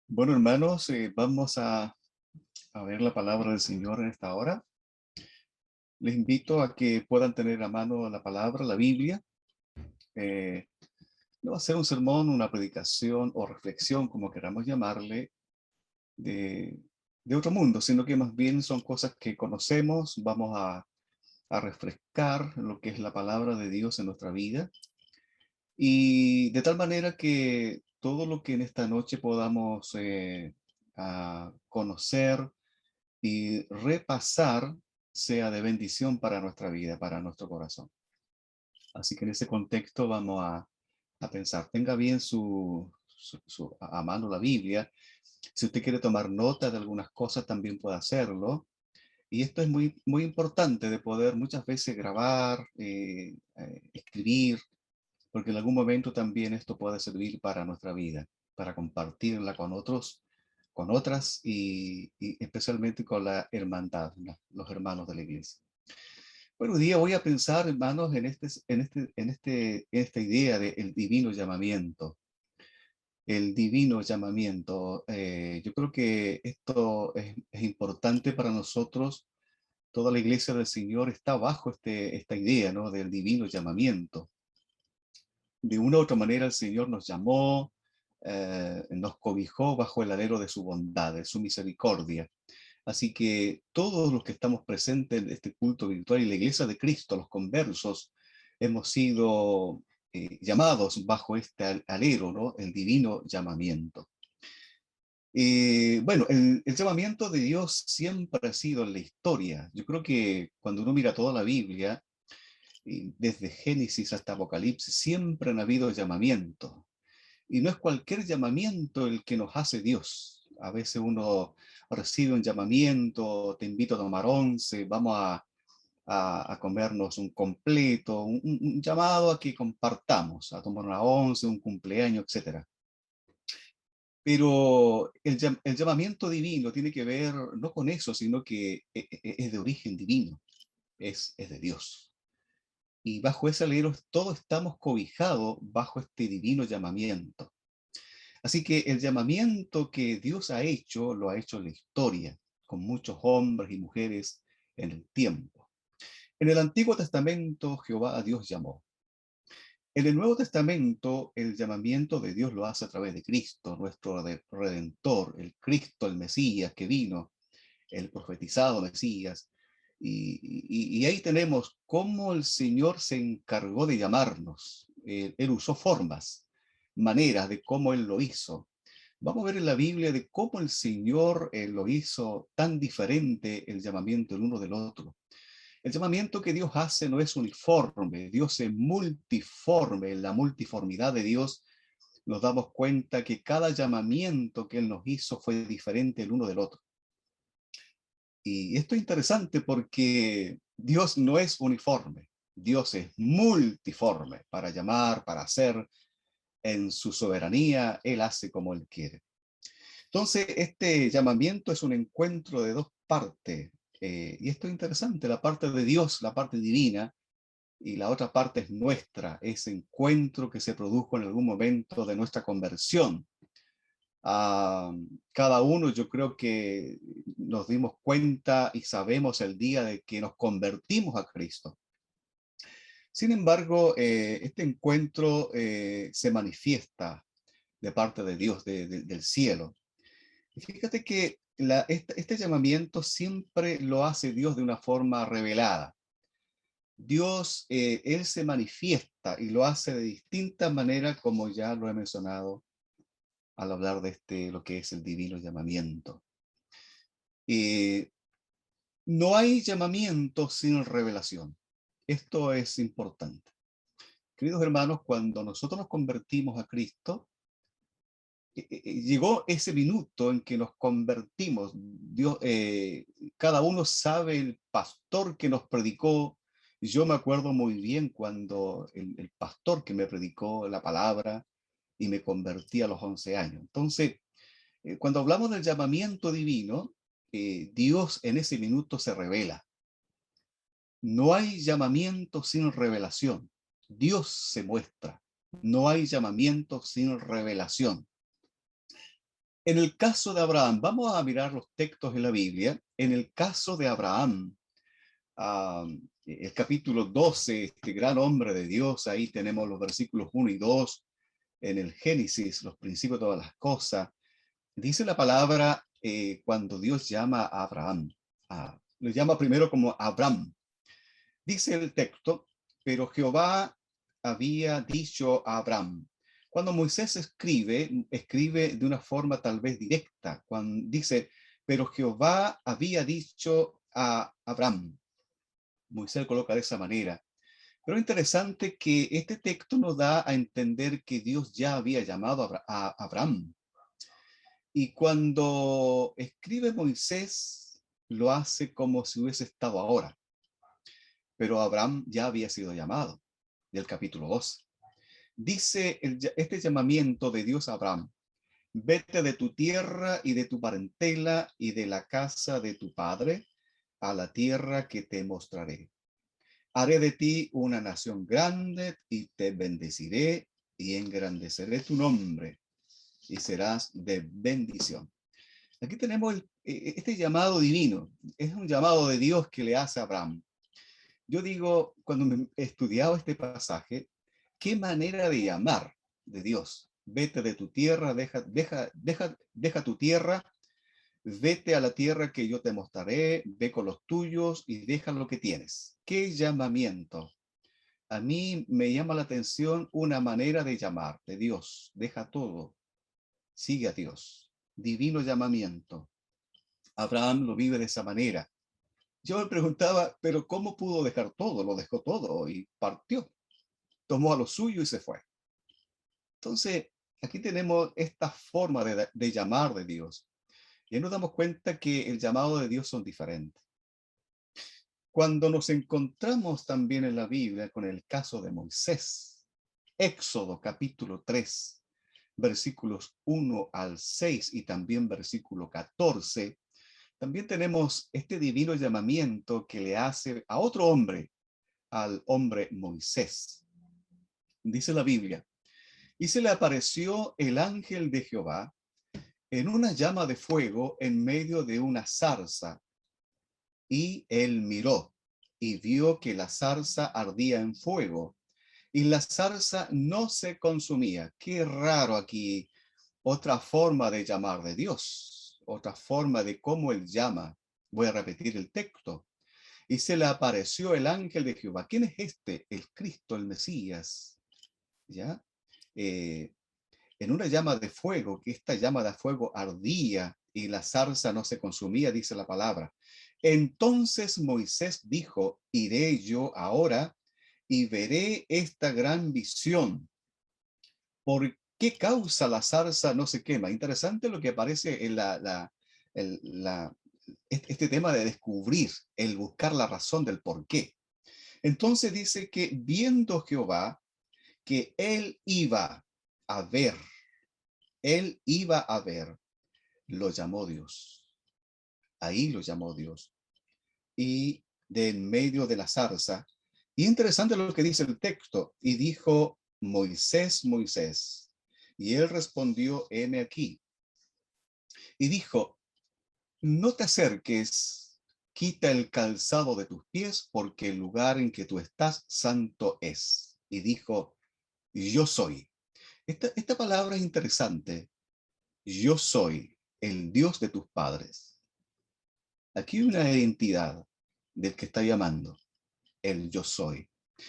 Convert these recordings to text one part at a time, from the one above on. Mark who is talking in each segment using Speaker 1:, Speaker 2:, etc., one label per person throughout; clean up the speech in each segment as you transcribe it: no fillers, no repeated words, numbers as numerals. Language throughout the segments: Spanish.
Speaker 1: Bueno, hermanos, vamos a ver la palabra del Señor en esta hora. Les invito a que puedan tener a mano la palabra, la Biblia. Eh, no va a ser un sermón, una predicación o reflexión, como queramos llamarle, de, de otro mundo, sino que más bien son cosas que conocemos. Vamos a refrescar lo que es la palabra de Dios en nuestra vida. Y de tal manera que todo lo que en esta noche podamos conocer y repasar sea de bendición para nuestra vida, para nuestro corazón. Así que en ese contexto vamos a pensar, tenga bien a mano la Biblia. Si usted quiere tomar nota de algunas cosas, también puede hacerlo. Y esto es muy, muy importante de poder muchas veces grabar, escribir, porque en algún momento también esto puede servir para nuestra vida, para compartirla con otros, con otras y especialmente con la hermandad, los hermanos de la iglesia. Bueno, hoy día voy a pensar, hermanos, en esta idea del divino llamamiento. El divino llamamiento. Yo creo que esto es importante para nosotros. Toda la iglesia del Señor está bajo esta idea, ¿no? Del divino llamamiento. De una u otra manera el Señor nos llamó, nos cobijó bajo el alero de su bondad, de su misericordia. Así que todos los que estamos presentes en este culto virtual y la Iglesia de Cristo, los conversos, hemos sido llamados bajo este alero, ¿no? El divino llamamiento. Bueno, el llamamiento de Dios siempre ha sido en la historia. Yo creo que cuando uno mira toda la Biblia, y desde Génesis hasta Apocalipsis, siempre han habido llamamientos. Y no es cualquier llamamiento el que nos hace Dios. A veces uno recibe un llamamiento, te invito a tomar once, vamos a comernos un completo, un llamado a que compartamos, a tomar una once, un cumpleaños, etcétera. Pero el llamamiento divino tiene que ver no con eso, sino que es de origen divino, es de Dios. Y bajo ese alero todos estamos cobijados bajo este divino llamamiento. Así que el llamamiento que Dios ha hecho, lo ha hecho en la historia, con muchos hombres y mujeres en el tiempo. En el Antiguo Testamento, Jehová a Dios llamó. En el Nuevo Testamento, el llamamiento de Dios lo hace a través de Cristo, nuestro Redentor, el Cristo, el Mesías que vino, el profetizado Mesías. Y ahí tenemos cómo el Señor se encargó de llamarnos. Él usó formas, maneras de cómo Él lo hizo. Vamos a ver en la Biblia de cómo el Señor lo hizo tan diferente el llamamiento el uno del otro. El llamamiento que Dios hace no es uniforme, Dios es multiforme. En la multiformidad de Dios nos damos cuenta que cada llamamiento que Él nos hizo fue diferente el uno del otro. Y esto es interesante porque Dios no es uniforme, Dios es multiforme para llamar, para hacer. En su soberanía, Él hace como Él quiere. Entonces, este llamamiento es un encuentro de dos partes. Y esto es interesante, la parte de Dios, la parte divina, y la otra parte es nuestra, ese encuentro que se produjo en algún momento de nuestra conversión. Ah, cada uno yo creo que nos dimos cuenta y sabemos el día de que nos convertimos a Cristo. Sin embargo, este encuentro se manifiesta de parte de Dios, del cielo. Y fíjate que este llamamiento siempre lo hace Dios de una forma revelada. Dios, Él se manifiesta y lo hace de distintas maneras, como ya lo he mencionado al hablar de lo que es el divino llamamiento. Eh, no hay llamamiento sin revelación. Esto es importante. Queridos hermanos, cuando nosotros nos convertimos a Cristo, llegó ese minuto en que nos convertimos. Dios, cada uno sabe el pastor que nos predicó. Yo me acuerdo muy bien cuando el pastor que me predicó la palabra y me convertí a los 11 años. Entonces, cuando hablamos del llamamiento divino, Dios en ese minuto se revela. No hay llamamiento sin revelación. Dios se muestra. No hay llamamiento sin revelación. En el caso de Abraham, vamos a mirar los textos de la Biblia. En el caso de Abraham, el capítulo 12, este gran hombre de Dios, ahí tenemos los versículos 1 y 2, en el Génesis, los principios de todas las cosas. Dice la palabra cuando Dios llama a Abraham, lo llama primero como Abram. Dice el texto, pero Jehová había dicho a Abraham. Cuando Moisés escribe de una forma tal vez directa, cuando dice, pero Jehová había dicho a Abraham. Moisés lo coloca de esa manera. Pero es interesante que este texto nos da a entender que Dios ya había llamado a Abraham. Y cuando escribe Moisés, lo hace como si hubiese estado ahora. Pero Abraham ya había sido llamado, del capítulo 2. Dice este llamamiento de Dios a Abraham: vete de tu tierra y de tu parentela y de la casa de tu padre a la tierra que te mostraré. Haré de ti una nación grande y te bendeciré y engrandeceré tu nombre y serás de bendición. Aquí tenemos este llamado divino. Es un llamado de Dios que le hace a Abraham. Yo digo, cuando me he estudiado este pasaje, qué manera de llamar de Dios. Vete de tu tierra, deja tu tierra, vete a la tierra que yo te mostraré, ve con los tuyos y deja lo que tienes. ¡Qué llamamiento! A mí me llama la atención una manera de llamar de Dios. Deja todo, sigue a Dios. Divino llamamiento. Abraham lo vive de esa manera. Yo me preguntaba, pero ¿cómo pudo dejar todo? Lo dejó todo y partió. Tomó a lo suyo y se fue. Entonces, aquí tenemos esta forma de llamar de Dios. Y nos damos cuenta que el llamado de Dios son diferentes. Cuando nos encontramos también en la Biblia con el caso de Moisés, Éxodo capítulo 3, versículos 1 al 6 y también versículo 14, también tenemos este divino llamamiento que le hace a otro hombre, al hombre Moisés. Dice la Biblia, y se le apareció el ángel de Jehová en una llama de fuego en medio de una zarza, y él miró y vio que la zarza ardía en fuego, y la zarza no se consumía. Qué raro aquí, otra forma de llamar de Dios, otra forma de cómo él llama. Voy a repetir el texto. Y se le apareció el ángel de Jehová. ¿Quién es este? El Cristo, el Mesías. ¿Ya? En una llama de fuego, que esta llama de fuego ardía y la zarza no se consumía, dice la palabra. Entonces Moisés dijo, iré yo ahora y veré esta gran visión. ¿Por qué causa la zarza no se quema? Interesante lo que aparece en este tema de descubrir, el buscar la razón del por qué. Entonces dice que viendo Jehová que él iba a ver, lo llamó Dios. Ahí lo llamó Dios. Y de en medio de la zarza, y interesante lo que dice el texto, y dijo, Moisés, Moisés. Y él respondió, heme aquí. Y dijo, no te acerques, quita el calzado de tus pies, porque el lugar en que tú estás santo es. Y dijo, yo soy. Esta palabra es interesante. Yo soy el Dios de tus padres. Aquí hay una identidad del que está llamando, el yo soy.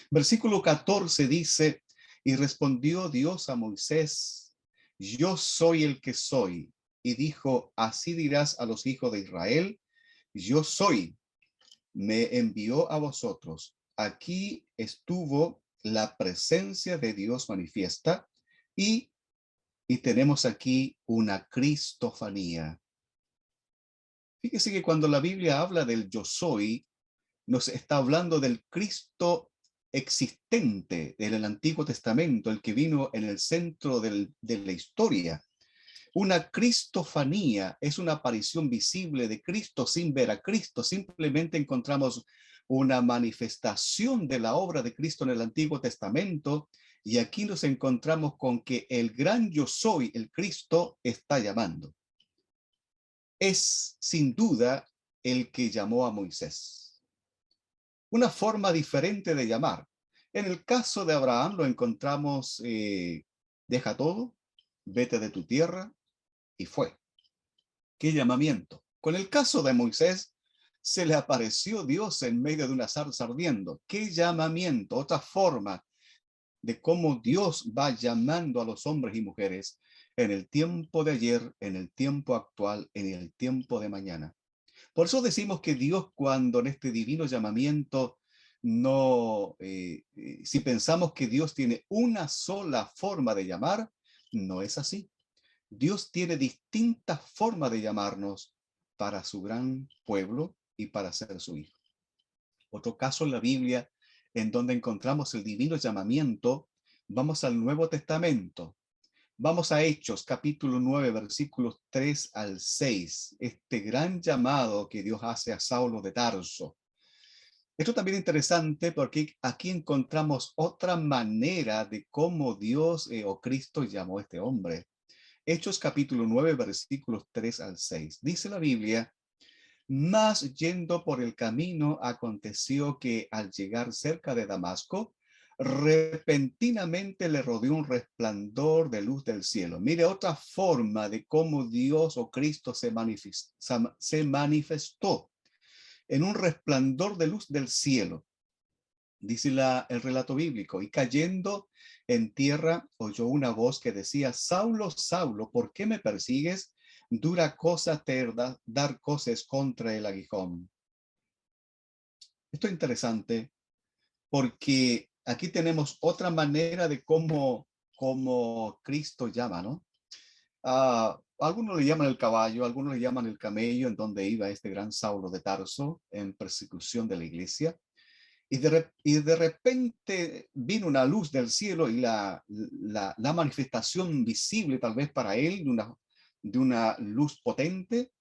Speaker 1: Versículo 14 dice, y respondió Dios a Moisés, yo soy el que soy. Y dijo, así dirás a los hijos de Israel, yo soy, me envió a vosotros. Aquí estuvo la presencia de Dios manifiesta y tenemos aquí una cristofanía. Fíjese que cuando la Biblia habla del yo soy, nos está hablando del Cristo existente en el Antiguo Testamento, el que vino en el centro de la historia. Una cristofanía es una aparición visible de Cristo sin ver a Cristo. Simplemente encontramos una manifestación de la obra de Cristo en el Antiguo Testamento, y aquí nos encontramos con que el gran yo soy, el Cristo, está llamando. Es sin duda el que llamó a Moisés. Una forma diferente de llamar. En el caso de Abraham lo encontramos, deja todo, vete de tu tierra, y fue. ¡Qué llamamiento! Con el caso de Moisés, se le apareció Dios en medio de una zarza ardiendo. ¡Qué llamamiento! Otra forma de cómo Dios va llamando a los hombres y mujeres en el tiempo de ayer, en el tiempo actual, en el tiempo de mañana. Por eso decimos que Dios, cuando en este divino llamamiento, no, si pensamos que Dios tiene una sola forma de llamar, no es así. Dios tiene distintas formas de llamarnos para su gran pueblo y para ser su hijo. Otro caso en la Biblia en donde encontramos el divino llamamiento, vamos al Nuevo Testamento. Vamos a Hechos, capítulo 9, versículos 3 al 6. Este gran llamado que Dios hace a Saulo de Tarso. Esto también es interesante porque aquí encontramos otra manera de cómo Dios o Cristo llamó a este hombre. Hechos capítulo 9, versículos 3 al 6. Dice la Biblia: mas yendo por el camino, aconteció que al llegar cerca de Damasco, repentinamente le rodeó un resplandor de luz del cielo. Mire otra forma de cómo Dios o Cristo se manifestó en un resplandor de luz del cielo. Dice el relato bíblico: y cayendo en tierra, oyó una voz que decía: Saulo, Saulo, ¿por qué me persigues? Dura cosa te dar cosas contra el aguijón. Esto es interesante porque aquí tenemos otra manera de cómo Cristo llama, ¿no? Algunos le llaman el caballo, algunos le llaman el camello, en donde iba este gran Saulo de Tarso en persecución de la iglesia. Y de repente vino una luz del cielo y la manifestación visible tal vez para él de una luz potente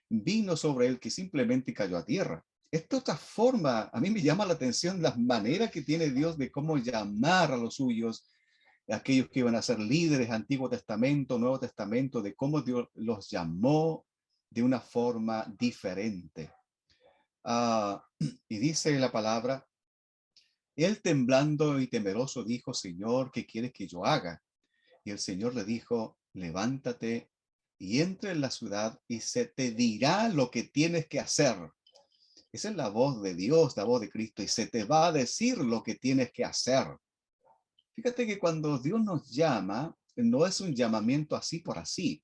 Speaker 1: vino sobre él, que simplemente cayó a tierra. Esta otra forma, a mí me llama la atención las maneras que tiene Dios de cómo llamar a los suyos, a aquellos que iban a ser líderes, Antiguo Testamento, Nuevo Testamento, de cómo Dios los llamó de una forma diferente. Y dice la palabra: él temblando y temeroso dijo: Señor, ¿qué quieres que yo haga? Y el Señor le dijo: levántate y entra en la ciudad y se te dirá lo que tienes que hacer. Esa es la voz de Dios, la voz de Cristo, y se te va a decir lo que tienes que hacer. Fíjate que cuando Dios nos llama, no es un llamamiento así por así.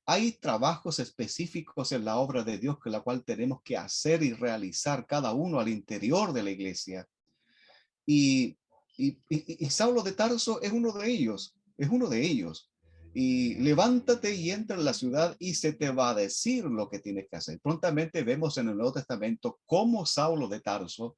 Speaker 1: Hay trabajos específicos en la obra de Dios que la cual tenemos que hacer y realizar cada uno al interior de la iglesia. Y Saulo de Tarso es uno de ellos, es uno de ellos. Y levántate y entra en la ciudad y se te va a decir lo que tienes que hacer. Prontamente vemos en el Nuevo Testamento cómo Saulo de Tarso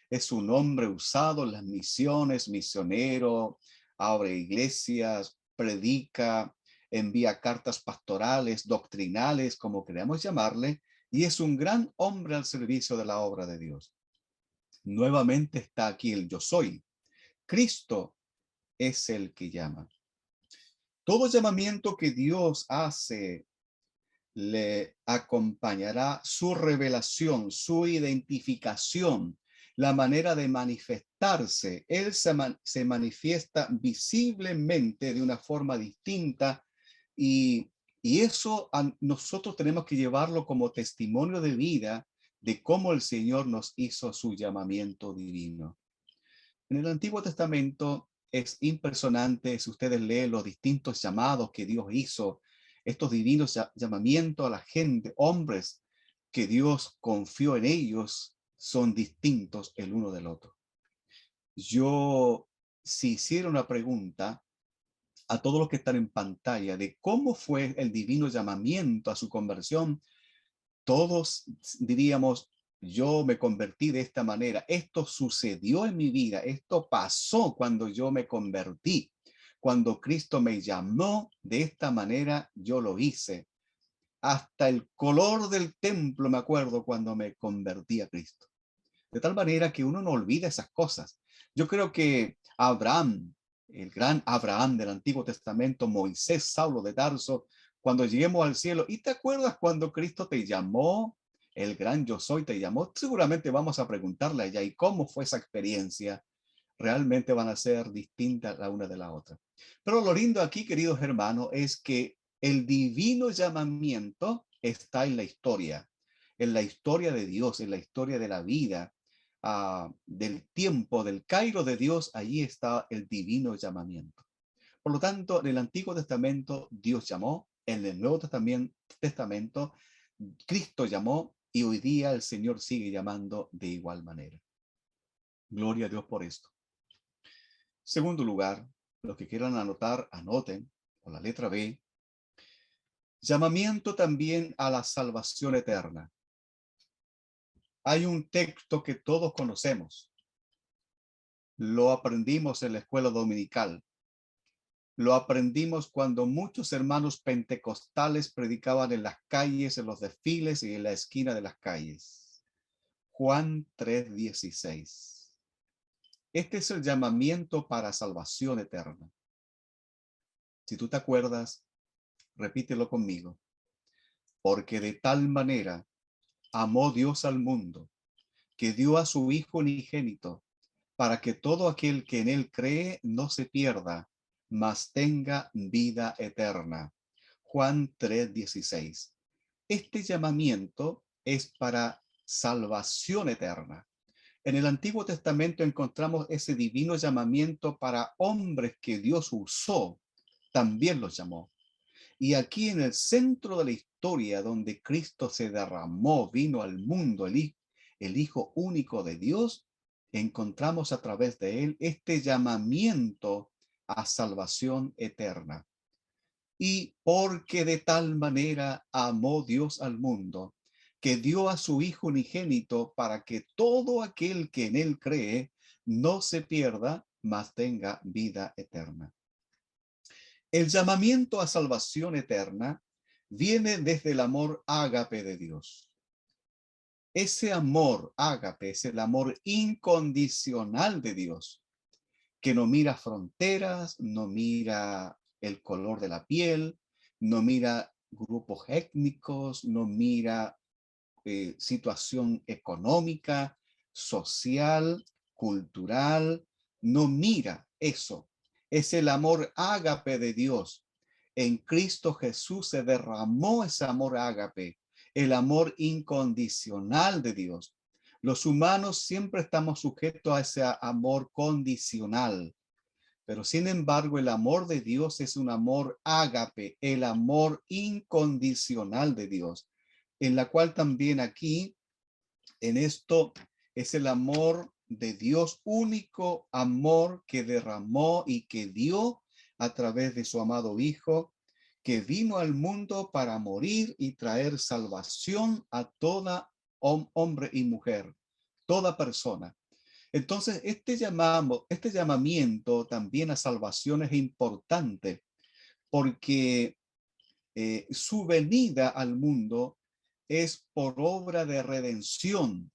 Speaker 1: es un hombre usado en las misiones, misionero, abre iglesias, predica, envía cartas pastorales, doctrinales, como queramos llamarle, y es un gran hombre al servicio de la obra de Dios. Nuevamente está aquí el yo soy. Cristo es el que llama. Todo llamamiento que Dios hace le acompañará su revelación, su identificación, la manera de manifestarse. Él se manifiesta visiblemente de una forma distinta y eso nosotros tenemos que llevarlo como testimonio de vida de cómo el Señor nos hizo su llamamiento divino. En el Antiguo Testamento es impresionante, si ustedes leen los distintos llamados que Dios hizo, estos divinos llamamientos a la gente, hombres que Dios confió en ellos, son distintos el uno del otro. Yo, si hiciera una pregunta a todos los que están en pantalla de cómo fue el divino llamamiento a su conversión, todos diríamos: yo me convertí de esta manera, esto sucedió en mi vida, esto pasó cuando yo me convertí, cuando Cristo me llamó de esta manera, yo lo hice. Hasta el color del templo me acuerdo cuando me convertí a Cristo. de tal manera que uno no olvida esas cosas. Yo creo que Abraham, el gran Abraham del Antiguo Testamento, Moisés, Saulo de Tarso, cuando lleguemos al cielo, ¿y te acuerdas cuando Cristo te llamó? El gran yo soy te llamó. Seguramente vamos a preguntarle allá, ¿y cómo fue esa experiencia? Realmente van a ser distintas la una de la otra. Pero lo lindo aquí, queridos hermanos, es que el divino llamamiento está en la historia de Dios, en la historia de la vida, del tiempo, del Cairo de Dios, allí está el divino llamamiento. Por lo tanto, en el Antiguo Testamento Dios llamó, en el Nuevo Testamento Cristo llamó y hoy día el Señor sigue llamando de igual manera. Gloria a Dios por esto. Segundo lugar, los que quieran anotar, anoten, con la letra B, llamamiento también a la salvación eterna. Hay un texto que todos conocemos. Lo aprendimos en la escuela dominical. Lo aprendimos cuando muchos hermanos pentecostales predicaban en las calles, en los desfiles y en la esquina de las calles. Juan 3:16. Este es el llamamiento para salvación eterna. Si tú te acuerdas, repítelo conmigo. Porque de tal manera amó Dios al mundo, que dio a su Hijo unigénito, para que todo aquel que en él cree no se pierda, mas tenga vida eterna. Juan 3:16. Este llamamiento es para salvación eterna. En el Antiguo Testamento encontramos ese divino llamamiento para hombres que Dios usó, también los llamó. Y aquí en el centro de la historia, donde Cristo se derramó, vino al mundo, el Hijo único de Dios, encontramos a través de él este llamamiento a salvación eterna. Y porque de tal manera amó Dios al mundo, que dio a su Hijo unigénito para que todo aquel que en él cree no se pierda, mas tenga vida eterna. El llamamiento a salvación eterna viene desde el amor ágape de Dios. Ese amor ágape es el amor incondicional de Dios, que no mira fronteras, no mira el color de la piel, no mira grupos étnicos, no mira situación económica, social, cultural, no mira eso. Es el amor ágape de Dios. En Cristo Jesús se derramó ese amor ágape, el amor incondicional de Dios. Los humanos siempre estamos sujetos a ese amor condicional, pero sin embargo el amor de Dios es un amor ágape, el amor incondicional de Dios, en la cual también aquí, en esto, es el amor de Dios, único amor que derramó y que dio a través de su amado Hijo, que vino al mundo para morir y traer salvación a toda hombre y mujer, toda persona. Entonces, este llamamiento también a salvación es importante porque su venida al mundo es por obra de redención.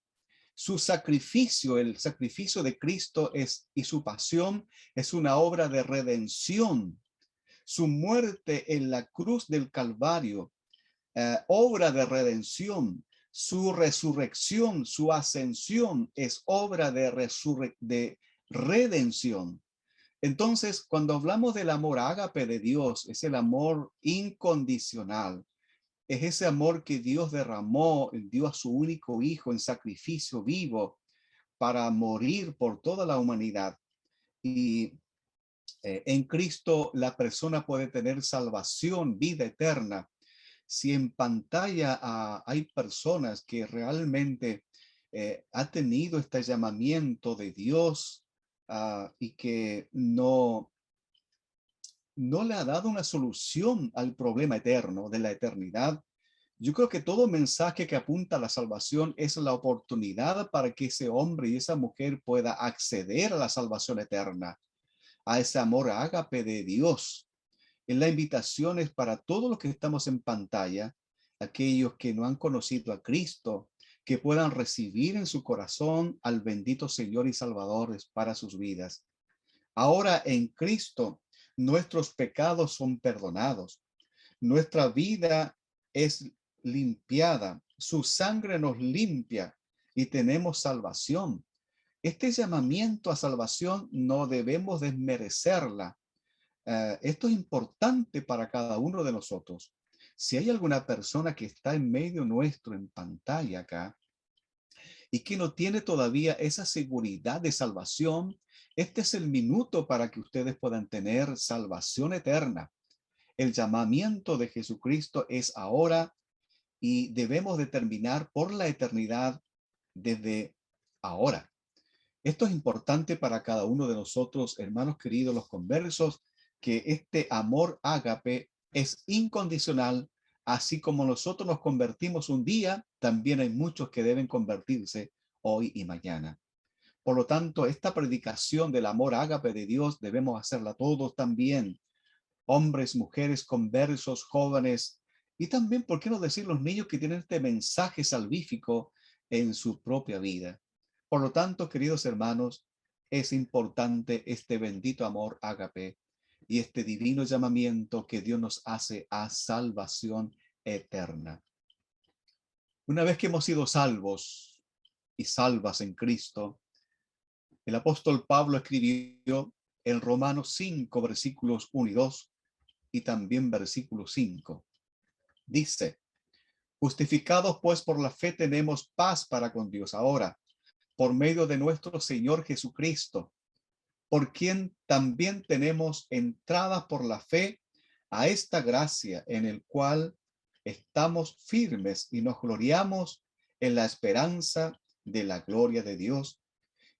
Speaker 1: Su sacrificio, el sacrificio de Cristo y su pasión es una obra de redención. Su muerte en la cruz del Calvario, obra de redención. Su resurrección, su ascensión es obra de redención. Entonces, cuando hablamos del amor ágape de Dios, es el amor incondicional. Es ese amor que Dios derramó, dio a su único hijo en sacrificio vivo para morir por toda la humanidad. Y en Cristo la persona puede tener salvación, vida eterna. Si en pantalla hay personas que realmente ha tenido este llamamiento de Dios y que no le ha dado una solución al problema eterno de la eternidad, yo creo que todo mensaje que apunta a la salvación es la oportunidad para que ese hombre y esa mujer pueda acceder a la salvación eterna, a ese amor ágape de Dios. En la invitación es para todos los que estamos en pantalla, aquellos que no han conocido a Cristo, que puedan recibir en su corazón al bendito Señor y Salvador para sus vidas. Ahora en Cristo, nuestros pecados son perdonados. Nuestra vida es limpiada. Su sangre nos limpia y tenemos salvación. Este llamamiento a salvación no debemos desmerecerla. Esto es importante para cada uno de nosotros. Si hay alguna persona que está en medio nuestro en pantalla acá y que no tiene todavía esa seguridad de salvación, este es el minuto para que ustedes puedan tener salvación eterna. El llamamiento de Jesucristo es ahora y debemos determinar por la eternidad desde ahora. Esto es importante para cada uno de nosotros, hermanos queridos, los conversos, que este amor ágape es incondicional, así como nosotros nos convertimos un día, también hay muchos que deben convertirse hoy y mañana. Por lo tanto, esta predicación del amor ágape de Dios debemos hacerla todos también, hombres, mujeres, conversos, jóvenes, y también, ¿por qué no decir los niños que tienen este mensaje salvífico en su propia vida? Por lo tanto, queridos hermanos, es importante este bendito amor ágape y este divino llamamiento que Dios nos hace a salvación eterna. Una vez que hemos sido salvos y salvas en Cristo, el apóstol Pablo escribió en Romanos 5, versículos 1 y 2, y también versículo 5. Dice, justificados pues por la fe tenemos paz para con Dios ahora, por medio de nuestro Señor Jesucristo, por quien también tenemos entrada por la fe a esta gracia en el cual estamos firmes y nos gloriamos en la esperanza de la gloria de Dios.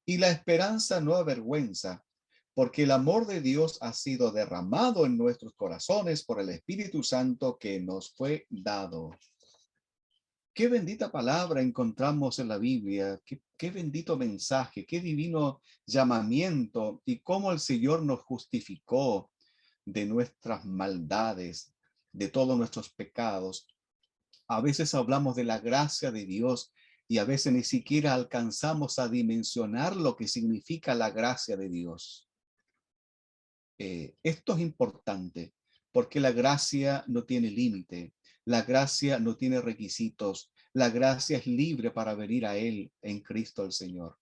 Speaker 1: Y la esperanza no avergüenza, porque el amor de Dios ha sido derramado en nuestros corazones por el Espíritu Santo que nos fue dado. Qué bendita palabra encontramos en la Biblia, qué bendito mensaje, qué divino llamamiento y cómo el Señor nos justificó de nuestras maldades, de todos nuestros pecados. A veces hablamos de la gracia de Dios y a veces ni siquiera alcanzamos a dimensionar lo que significa la gracia de Dios. Esto es importante porque la gracia no tiene límite, la gracia no tiene requisitos, la gracia es libre para venir a Él en Cristo el Señor.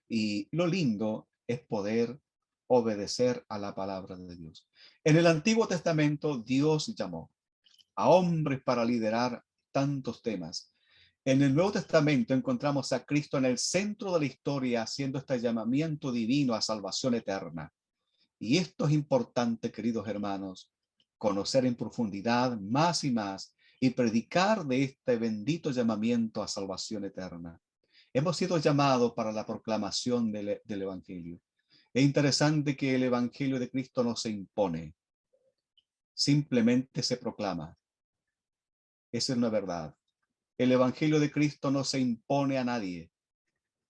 Speaker 1: Y lo lindo es poder obedecer a la palabra de Dios. En el Antiguo Testamento, Dios llamó a hombres para liderar tantos temas. En el Nuevo Testamento encontramos a Cristo en el centro de la historia haciendo este llamamiento divino a salvación eterna. Y esto es importante, queridos hermanos, conocer en profundidad más y más y predicar de este bendito llamamiento a salvación eterna. Hemos sido llamados para la proclamación del Evangelio. Es interesante que el Evangelio de Cristo no se impone, simplemente se proclama. Esa es una verdad. El Evangelio de Cristo no se impone a nadie.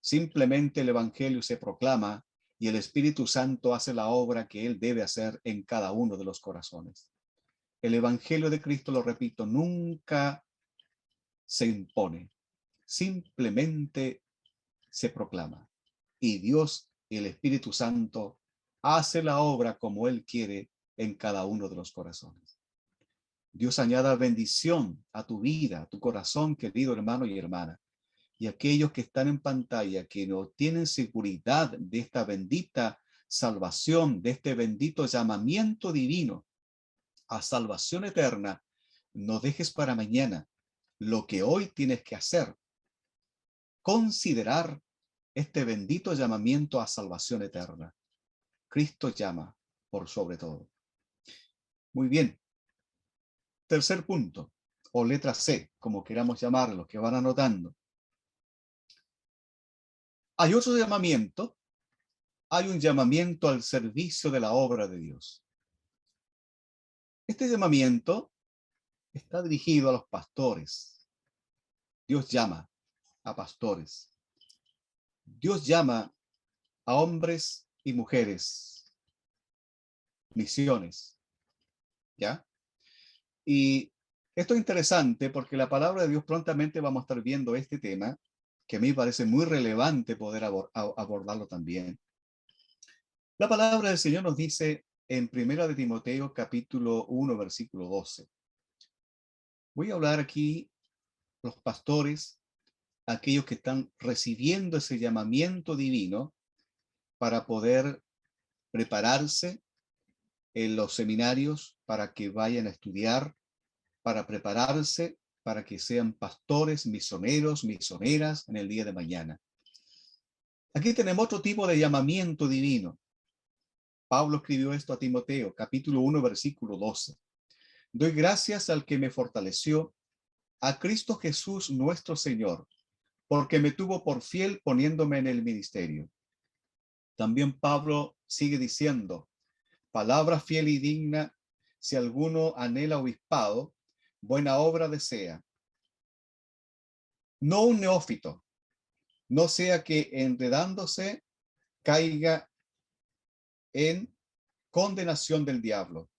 Speaker 1: Simplemente el Evangelio se proclama y el Espíritu Santo hace la obra que Él debe hacer en cada uno de los corazones. El Evangelio de Cristo, lo repito, nunca se impone. Simplemente se proclama. Y Dios y el Espíritu Santo hace la obra como Él quiere en cada uno de los corazones. Dios añada bendición a tu vida, a tu corazón, querido hermano y hermana. Y aquellos que están en pantalla, que no tienen seguridad de esta bendita salvación, de este bendito llamamiento divino a salvación eterna, no dejes para mañana lo que hoy tienes que hacer. Considerar este bendito llamamiento a salvación eterna. Cristo llama por sobre todo. Muy bien. Tercer punto, o letra C, como queramos llamarlo, que van anotando. Hay otro llamamiento, hay un llamamiento al servicio de la obra de Dios. Este llamamiento está dirigido a los pastores. Dios llama a pastores. Dios llama a hombres y mujeres. Misiones. ¿Ya? Y Esto es interesante porque la palabra de Dios prontamente vamos a estar viendo este tema, que a mí me parece muy relevante poder abordarlo también. La palabra del Señor nos dice en 1 de Timoteo capítulo 1, versículo 12. Voy a hablar aquí los pastores, aquellos que están recibiendo ese llamamiento divino para poder prepararse en los seminarios, para que vayan a estudiar, para prepararse, para que sean pastores, misioneros, misioneras en el día de mañana. Aquí tenemos otro tipo de llamamiento divino. Pablo escribió esto a Timoteo, capítulo 1, versículo 12. Doy gracias al que me fortaleció, a Cristo Jesús nuestro Señor, porque me tuvo por fiel poniéndome en el ministerio. También Pablo sigue diciendo, palabra fiel y digna, si alguno anhela obispado, buena obra desea. No un neófito, no sea que enredándose caiga en condenación del diablo.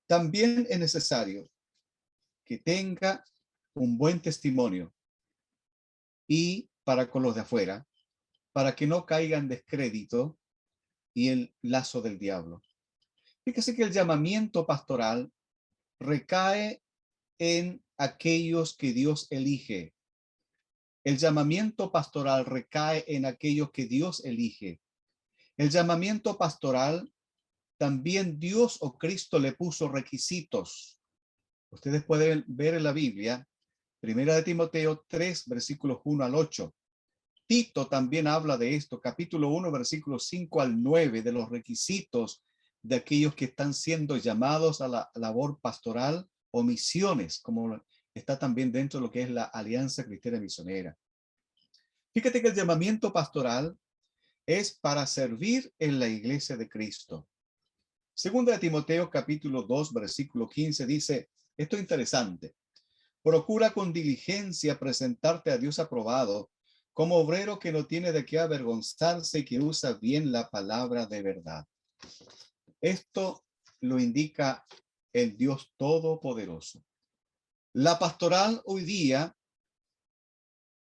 Speaker 1: También es necesario que tenga un buen testimonio y para con los de afuera, para que no caiga en descrédito y el lazo del diablo. Fíjese que el llamamiento pastoral recae en aquellos que Dios elige. El llamamiento pastoral recae en aquellos que Dios elige. El llamamiento pastoral también Dios o Cristo le puso requisitos. Ustedes pueden ver en la Biblia, 1 de Timoteo 3, versículos 1 al 8. Tito también habla de esto, capítulo 1, versículos 5 al 9, de los requisitos de aquellos que están siendo llamados a la labor pastoral o misiones, como está también dentro de lo que es la Alianza Cristiana Misionera. Fíjate que el llamamiento pastoral es para servir en la iglesia de Cristo. Segunda de Timoteo capítulo 2, versículo 15 dice, esto es interesante, procura con diligencia presentarte a Dios aprobado, como obrero que no tiene de qué avergonzarse y que usa bien la palabra de verdad. Esto lo indica el Dios Todopoderoso. La pastoral hoy día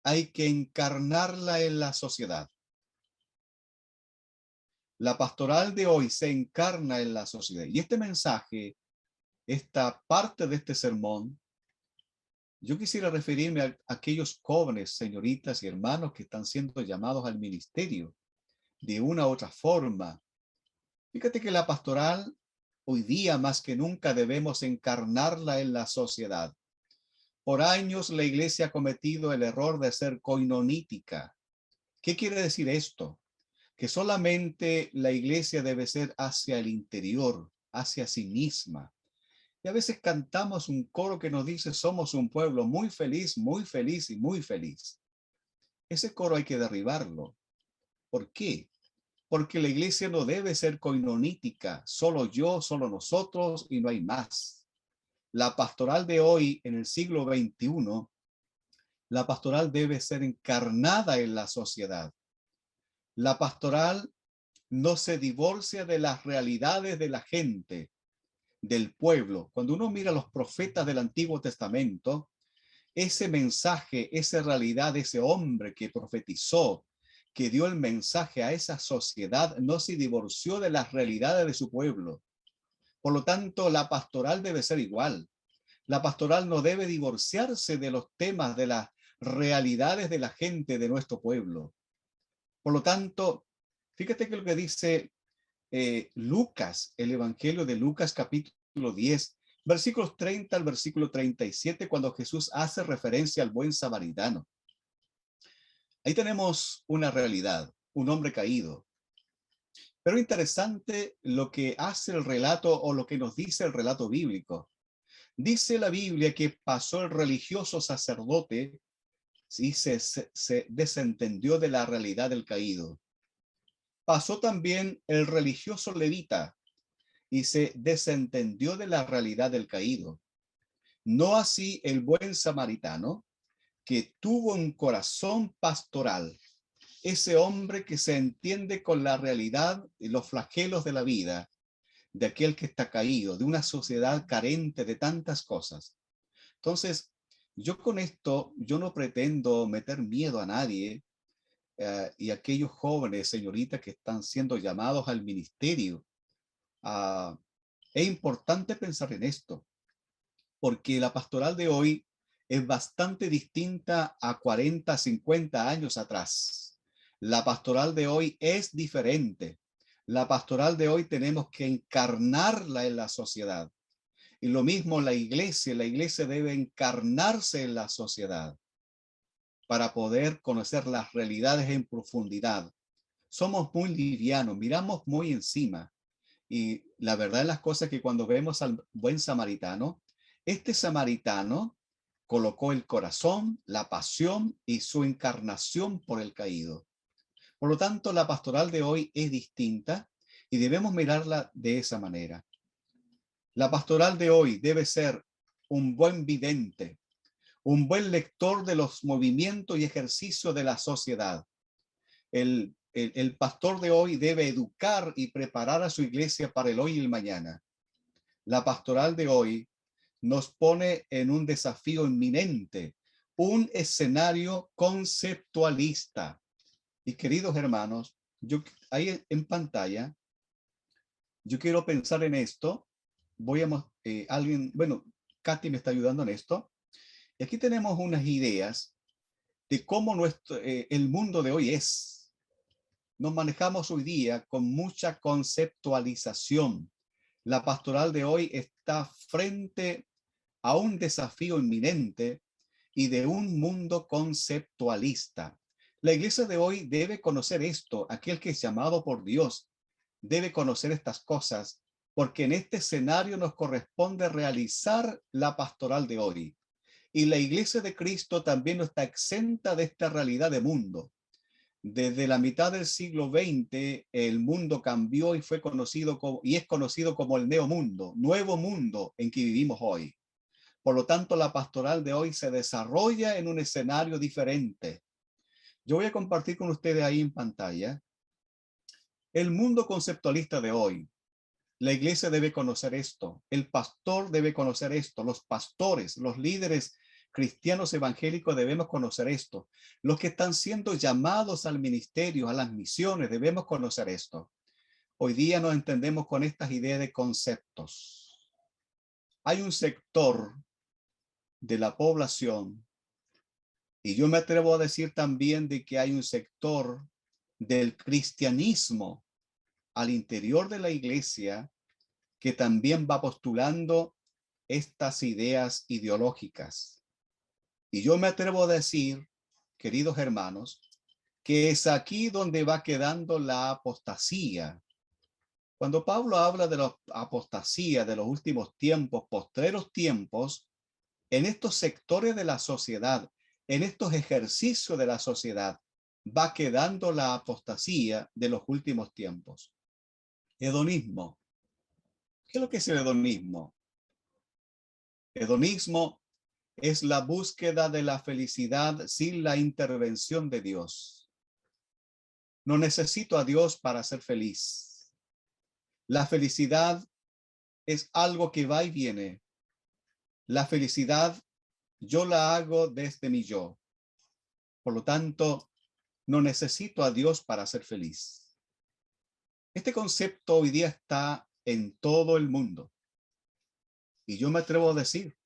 Speaker 1: hay que encarnarla en la sociedad. La pastoral de hoy se encarna en la sociedad. Y este mensaje, esta parte de este sermón, yo quisiera referirme a aquellos jóvenes, señoritas y hermanos que están siendo llamados al ministerio de una u otra forma. Fíjate que la pastoral hoy día más que nunca debemos encarnarla en la sociedad. Por años la iglesia ha cometido el error de ser coinonítica. ¿Qué quiere decir esto? Que solamente la iglesia debe ser hacia el interior, hacia sí misma. Y a veces cantamos un coro que nos dice somos un pueblo muy feliz y muy feliz. Ese coro hay que derribarlo. ¿Por qué? Porque la iglesia no debe ser coinonítica, solo yo, solo nosotros y no hay más. La pastoral de hoy, en el siglo XXI, la pastoral debe ser encarnada en la sociedad. La pastoral no se divorcia de las realidades de la gente, del pueblo. Cuando uno mira a los profetas del Antiguo Testamento, ese mensaje, esa realidad, ese hombre que profetizó, que dio el mensaje a esa sociedad, no se divorció de las realidades de su pueblo. Por lo tanto, la pastoral debe ser igual. La pastoral no debe divorciarse de los temas, de las realidades de la gente de nuestro pueblo. Por lo tanto, fíjate que lo que dice Lucas, el Evangelio de Lucas capítulo 10, versículos 30 al versículo 37, cuando Jesús hace referencia al buen samaritano. Ahí tenemos una realidad, un hombre caído. Pero interesante lo que hace el relato o lo que nos dice el relato bíblico. Dice la Biblia que pasó el religioso sacerdote y se desentendió de la realidad del caído. Pasó también el religioso levita y se desentendió de la realidad del caído. No así el buen samaritano, que tuvo un corazón pastoral, ese hombre que se entiende con la realidad y los flagelos de la vida, de aquel que está caído, de una sociedad carente de tantas cosas. Entonces, yo con esto, yo no pretendo meter miedo a nadie, y aquellos jóvenes, señoritas, que están siendo llamados al ministerio. ah, es importante pensar en esto, porque la pastoral de hoy es bastante distinta a 40, 50 años atrás. La pastoral de hoy es diferente. La pastoral de hoy tenemos que encarnarla en la sociedad. Y lo mismo la iglesia debe encarnarse en la sociedad para poder conocer las realidades en profundidad. Somos muy livianos, miramos muy encima. Y la verdad de las cosas es que cuando vemos al buen samaritano, este samaritano colocó el corazón, la pasión y su encarnación por el caído. Por lo tanto, la pastoral de hoy es distinta y debemos mirarla de esa manera. La pastoral de hoy debe ser un buen vidente, un buen lector de los movimientos y ejercicios de la sociedad. El pastor de hoy debe educar y preparar a su iglesia para el hoy y el mañana. La pastoral de hoy nos pone en un desafío inminente, un escenario conceptualista. Y queridos hermanos, yo ahí en pantalla, yo quiero pensar en esto. Voy a alguien, bueno, Katy me está ayudando en esto. Y aquí tenemos unas ideas de cómo el mundo de hoy es. Nos manejamos hoy día con mucha conceptualización. La pastoral de hoy está frente a un desafío inminente y de un mundo conceptualista. La iglesia de hoy debe conocer esto. Aquel que es llamado por Dios debe conocer estas cosas, porque en este escenario nos corresponde realizar la pastoral de hoy. Y la iglesia de Cristo también no está exenta de esta realidad de mundo. Desde la mitad del siglo XX, el mundo cambió y fue conocido y es conocido como el neomundo, nuevo mundo en que vivimos hoy. Por lo tanto, la pastoral de hoy se desarrolla en un escenario diferente. Yo voy a compartir con ustedes ahí en pantalla el mundo conceptualista de hoy. La iglesia debe conocer esto, el pastor debe conocer esto, los pastores, los líderes cristianos evangélicos debemos conocer esto, los que están siendo llamados al ministerio, a las misiones, debemos conocer esto. Hoy día nos entendemos con estas ideas de conceptos. Hay un sector de la población, y yo me atrevo a decir también de que hay un sector del cristianismo al interior de la iglesia que también va postulando estas ideas ideológicas. Y yo me atrevo a decir, queridos hermanos, que es aquí donde va quedando la apostasía. Cuando Pablo habla de la apostasía de los últimos tiempos, postreros tiempos, en estos sectores de la sociedad, en estos ejercicios de la sociedad, va quedando la apostasía de los últimos tiempos. Hedonismo. ¿Qué es lo que es el hedonismo? Hedonismo es la búsqueda de la felicidad sin la intervención de Dios. No necesito a Dios para ser feliz. La felicidad es algo que va y viene. La felicidad yo la hago desde mi yo. Por lo tanto, no necesito a Dios para ser feliz. Este concepto hoy día está en todo el mundo. Y yo me atrevo a decir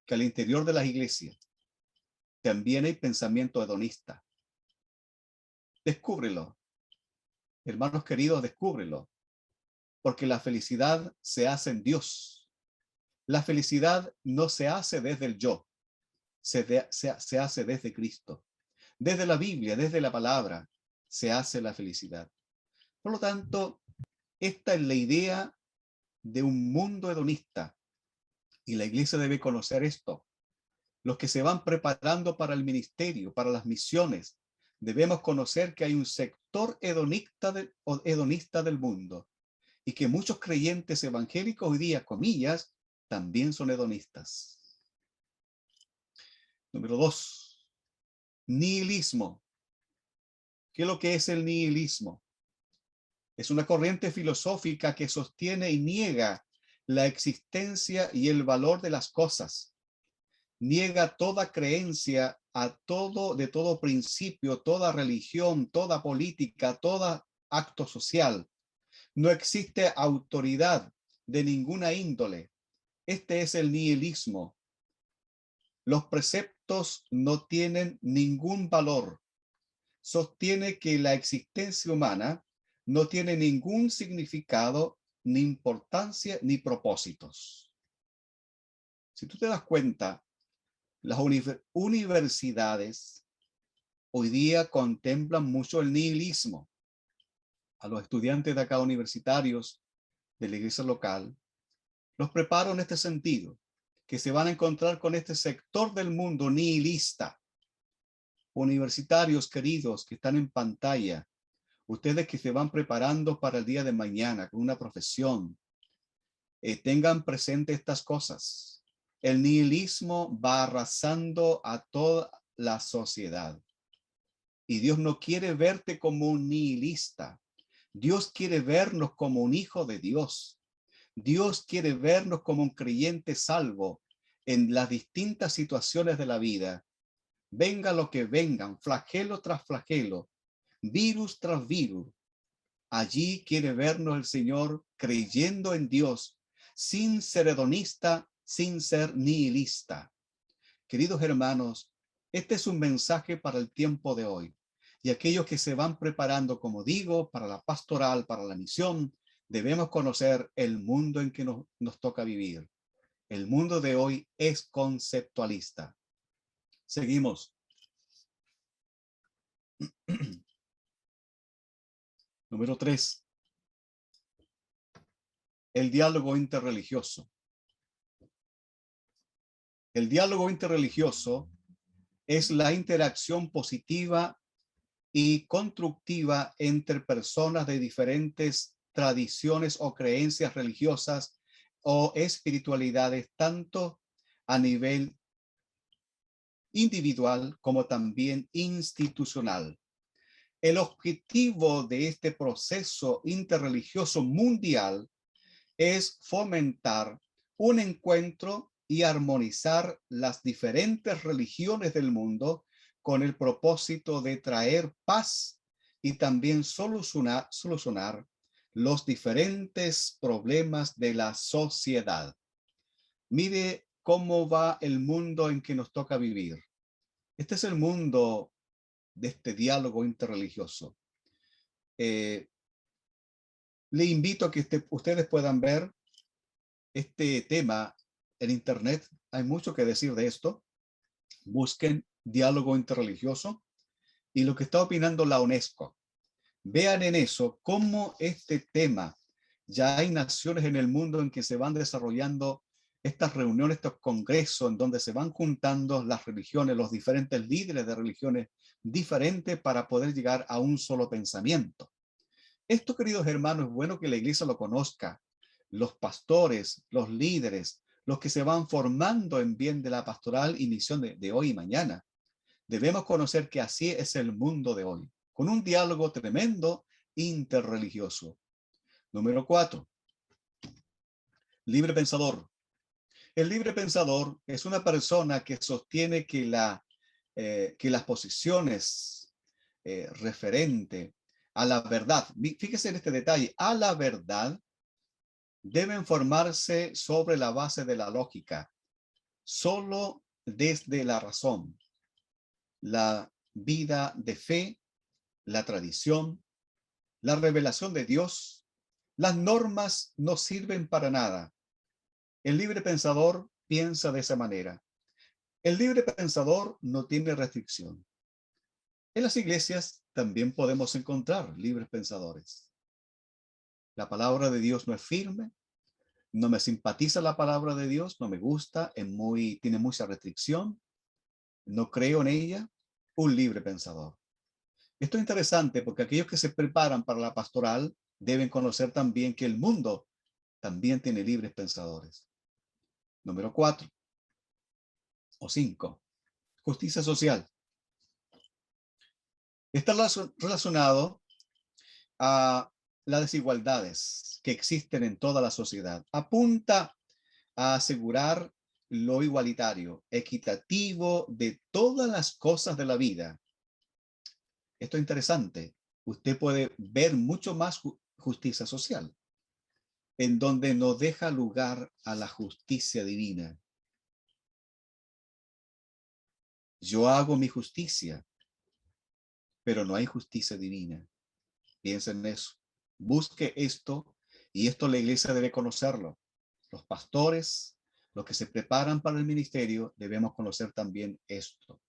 Speaker 1: que al interior de las iglesias también hay pensamiento hedonista. Descúbrelo. Hermanos queridos, descúbrelo. Porque la felicidad se hace en Dios. La felicidad no se hace desde el yo, se hace desde Cristo. Desde la Biblia, desde la palabra, se hace la felicidad. Por lo tanto, esta es la idea de un mundo hedonista y la iglesia debe conocer esto. Los que se van preparando para el ministerio, para las misiones, debemos conocer que hay un sector hedonista del mundo y que muchos creyentes evangélicos hoy día, comillas, también son hedonistas. Número 2, nihilismo. ¿Qué es lo que es el nihilismo? Es una corriente filosófica que sostiene y niega la existencia y el valor de las cosas. Niega toda creencia de todo principio, toda religión, toda política, todo acto social. No existe autoridad de ninguna índole. Este es el nihilismo. Los preceptos no tienen ningún valor. Sostiene que la existencia humana no tiene ningún significado, ni importancia, ni propósitos. Si tú te das cuenta, las universidades hoy día contemplan mucho el nihilismo. A los estudiantes de acá universitarios de la iglesia local, los preparo en este sentido, que se van a encontrar con este sector del mundo nihilista. Universitarios queridos que están en pantalla, ustedes que se van preparando para el día de mañana con una profesión, tengan presente estas cosas. El nihilismo va arrasando a toda la sociedad. Y Dios no quiere verte como un nihilista. Dios quiere vernos como un hijo de Dios. Dios quiere vernos como un creyente salvo en las distintas situaciones de la vida. Venga lo que vengan, flagelo tras flagelo, virus tras virus. Allí quiere vernos el Señor creyendo en Dios, sin ser hedonista, sin ser nihilista. Queridos hermanos, este es un mensaje para el tiempo de hoy. Y aquellos que se van preparando, como digo, para la pastoral, para la misión, debemos conocer el mundo en que nos toca vivir. El mundo de hoy es conceptualista. Seguimos. Número 3. El diálogo interreligioso. El diálogo interreligioso es la interacción positiva y constructiva entre personas de diferentes tradiciones o creencias religiosas o espiritualidades, tanto a nivel individual como también institucional. El objetivo de este proceso interreligioso mundial es fomentar un encuentro y armonizar las diferentes religiones del mundo con el propósito de traer paz y también solucionar los diferentes problemas de la sociedad. Mire cómo va el mundo en que nos toca vivir. Este es el mundo de este diálogo interreligioso. Le invito a que ustedes puedan ver este tema en internet. Hay mucho que decir de esto. Busquen diálogo interreligioso y lo que está opinando la UNESCO. Vean en eso cómo este tema, ya hay naciones en el mundo en que se van desarrollando estas reuniones, estos congresos, en donde se van juntando las religiones, los diferentes líderes de religiones diferentes para poder llegar a un solo pensamiento. Esto, queridos hermanos, es bueno que la iglesia lo conozca. Los pastores, los líderes, los que se van formando en bien de la pastoral y misión de hoy y mañana. Debemos conocer que así es el mundo de hoy, con un diálogo tremendo interreligioso. Número 4. Libre pensador. El libre pensador es una persona que sostiene que las posiciones referente a la verdad, fíjese en este detalle, a la verdad, deben formarse sobre la base de la lógica, solo desde la razón, la vida de fe, la tradición, la revelación de Dios. Las normas no sirven para nada. El libre pensador piensa de esa manera. El libre pensador no tiene restricción. En las iglesias también podemos encontrar libres pensadores. La palabra de Dios no es firme, no me simpatiza la palabra de Dios, no me gusta, tiene mucha restricción, no creo en ella. Un libre pensador. Esto es interesante porque aquellos que se preparan para la pastoral deben conocer también que el mundo también tiene libres pensadores. Número 4 o 5. Justicia social. Está relacionado a las desigualdades que existen en toda la sociedad. Apunta a asegurar lo igualitario, equitativo de todas las cosas de la vida. Esto es interesante. Usted puede ver mucho más justicia social, en donde no deja lugar a la justicia divina. Yo hago mi justicia, pero no hay justicia divina. Piensen en eso. Busque esto, y esto la iglesia debe conocerlo. Los pastores, los que se preparan para el ministerio, debemos conocer también esto.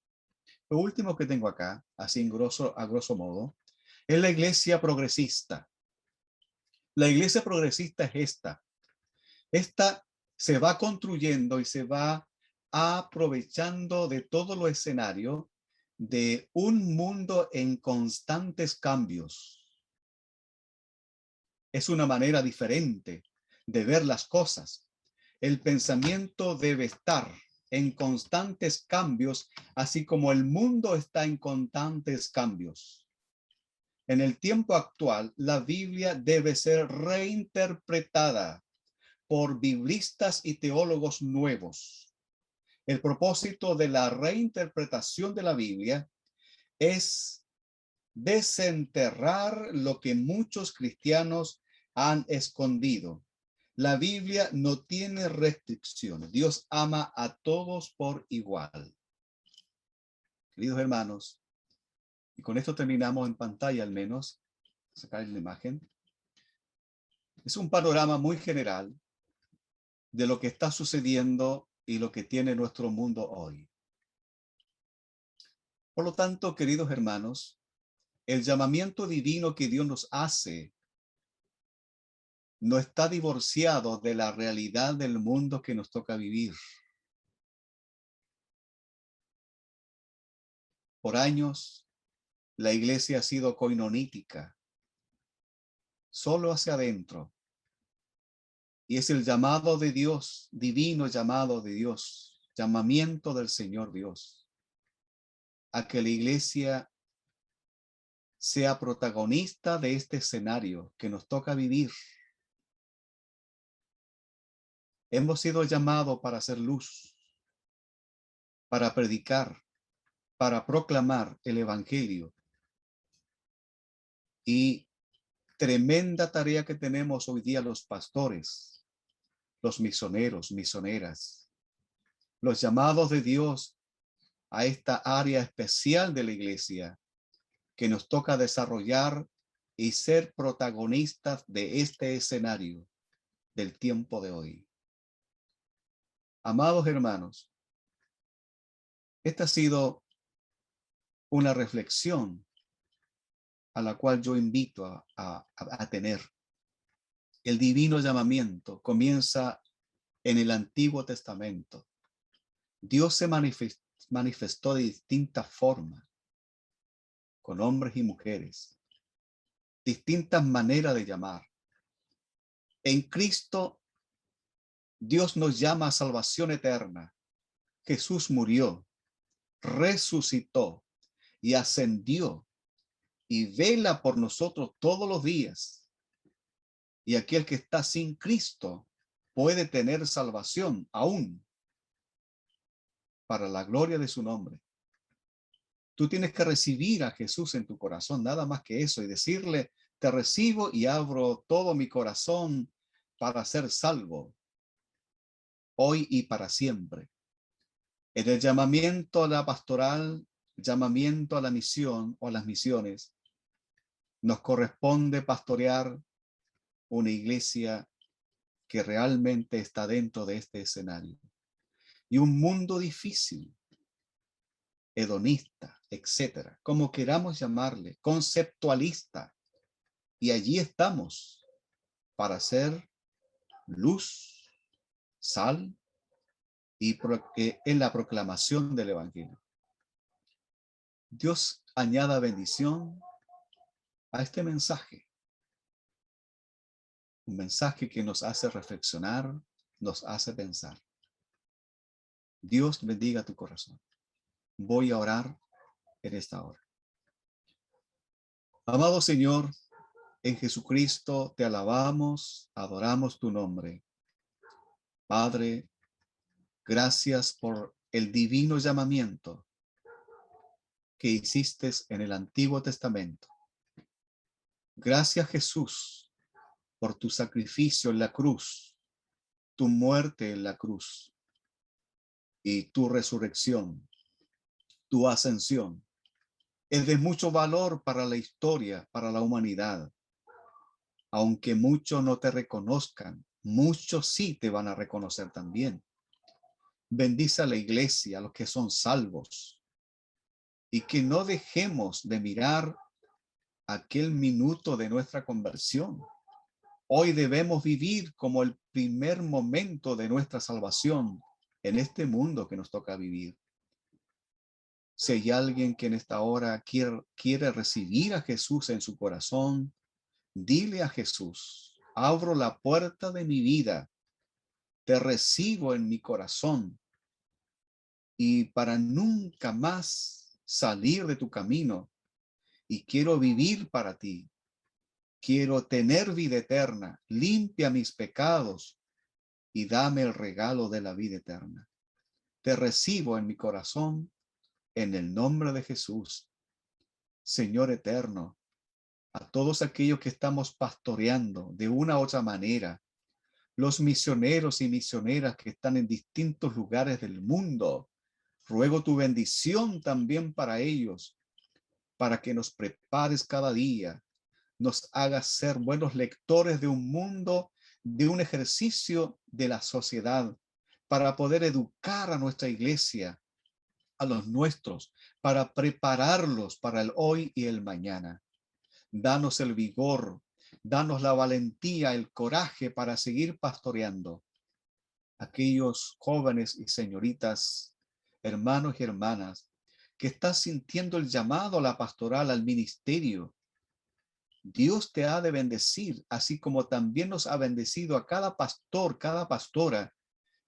Speaker 1: Lo último que tengo acá, así a grosso modo, es la iglesia progresista. La iglesia progresista es esta. Esta se va construyendo y se va aprovechando de todo lo escenario de un mundo en constantes cambios. Es una manera diferente de ver las cosas. El pensamiento debe estar en constantes cambios, así como el mundo está en constantes cambios. En el tiempo actual, la Biblia debe ser reinterpretada por biblistas y teólogos nuevos. El propósito de la reinterpretación de la Biblia es desenterrar lo que muchos cristianos han escondido. La Biblia no tiene restricciones. Dios ama a todos por igual. Queridos hermanos, y con esto terminamos en pantalla al menos, sacar la imagen. Es un panorama muy general de lo que está sucediendo y lo que tiene nuestro mundo hoy. Por lo tanto, queridos hermanos, el llamamiento divino que Dios nos hace no está divorciado de la realidad del mundo que nos toca vivir. Por años, la iglesia ha sido coinonítica, solo hacia adentro. Y es el llamado de Dios, divino llamado de Dios, llamamiento del Señor Dios, a que la iglesia sea protagonista de este escenario que nos toca vivir. Hemos sido llamados para hacer luz, para predicar, para proclamar el Evangelio. Y tremenda tarea que tenemos hoy día los pastores, los misioneros, misioneras, los llamados de Dios a esta área especial de la iglesia que nos toca desarrollar y ser protagonistas de este escenario del tiempo de hoy. Amados hermanos, esta ha sido una reflexión a la cual yo invito a tener. El divino llamamiento comienza en el Antiguo Testamento. Dios se manifestó de distintas formas, con hombres y mujeres, distintas maneras de llamar. En Cristo, Dios nos llama a salvación eterna. Jesús murió, resucitó y ascendió y vela por nosotros todos los días. Y aquel que está sin Cristo puede tener salvación aún para la gloria de su nombre. Tú tienes que recibir a Jesús en tu corazón, nada más que eso, y decirle, te recibo y abro todo mi corazón para ser salvo, hoy y para siempre. En el llamamiento a la pastoral, llamamiento a la misión o a las misiones, nos corresponde pastorear una iglesia que realmente está dentro de este escenario. Y un mundo difícil, hedonista, etcétera, como queramos llamarle, conceptualista. Y allí estamos para hacer luz, sal y en la proclamación del Evangelio. Dios añada bendición a este mensaje. Un mensaje que nos hace reflexionar, nos hace pensar. Dios bendiga tu corazón. Voy a orar en esta hora. Amado Señor, En Jesucristo te alabamos, adoramos tu nombre. Padre, gracias por el divino llamamiento que hiciste en el Antiguo Testamento. Gracias, Jesús, por tu sacrificio en la cruz, tu muerte en la cruz y tu resurrección, tu ascensión. Es de mucho valor para la historia, para la humanidad. Aunque muchos no te reconozcan, muchos sí te van a reconocer también. Bendice a la iglesia, a los que son salvos, y que no dejemos de mirar aquel minuto de nuestra conversión. Hoy debemos vivir como el primer momento de nuestra salvación en este mundo que nos toca vivir. Si hay alguien que en esta hora quiere recibir a Jesús en su corazón, dile a Jesús: abro la puerta de mi vida, te recibo en mi corazón, y para nunca más salir de tu camino, y quiero vivir para ti. Quiero tener vida eterna, limpia mis pecados y dame el regalo de la vida eterna. Te recibo en mi corazón en el nombre de Jesús. Señor eterno, a todos aquellos que estamos pastoreando de una u otra manera, los misioneros y misioneras que están en distintos lugares del mundo, ruego tu bendición también para ellos, para que nos prepares cada día, nos hagas ser buenos lectores de un mundo, de un ejercicio de la sociedad, para poder educar a nuestra iglesia, a los nuestros, para prepararlos para el hoy y el mañana. Danos el vigor, danos la valentía, el coraje para seguir pastoreando. Aquellos jóvenes y señoritas, hermanos y hermanas, que están sintiendo el llamado a la pastoral, al ministerio, Dios te ha de bendecir, así como también nos ha bendecido a cada pastor, cada pastora,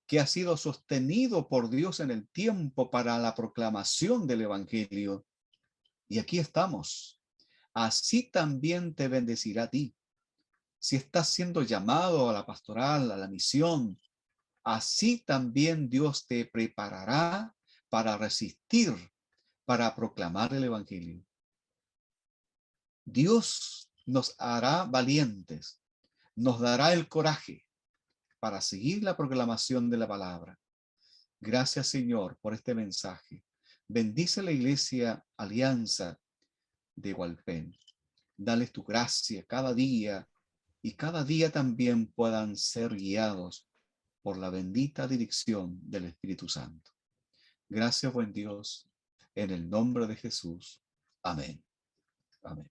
Speaker 1: que ha sido sostenido por Dios en el tiempo para la proclamación del Evangelio. Y aquí estamos. Así también te bendecirá a ti. Si estás siendo llamado a la pastoral, a la misión, así también Dios te preparará para resistir, para proclamar el Evangelio. Dios nos hará valientes, nos dará el coraje para seguir la proclamación de la palabra. Gracias, Señor, por este mensaje. Bendice la iglesia Alianza de Hualpén. Dales tu gracia cada día, y cada día también puedan ser guiados por la bendita dirección del Espíritu Santo. Gracias, buen Dios, en el nombre de Jesús. Amén. Amén.